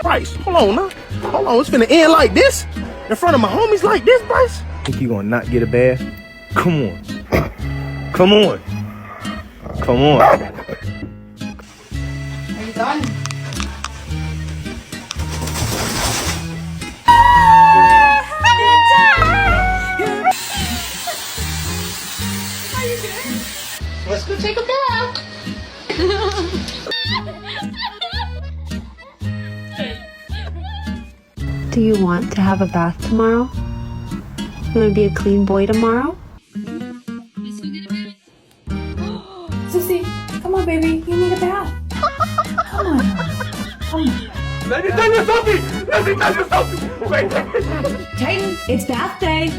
Bryce, hold on now. Hold on, it's finna end like this? In front of my homies like this, Bryce? Think you gonna not get a bath? Come on. Come on. Come on. Are you done? Let's go take a bath. Do you want to have a bath tomorrow? You want to be a clean boy tomorrow? Susie, come on, baby. You need a bath. Come on. Come on. Let me tell you something! Let me tell you something! Wait. Titan, it's bath day.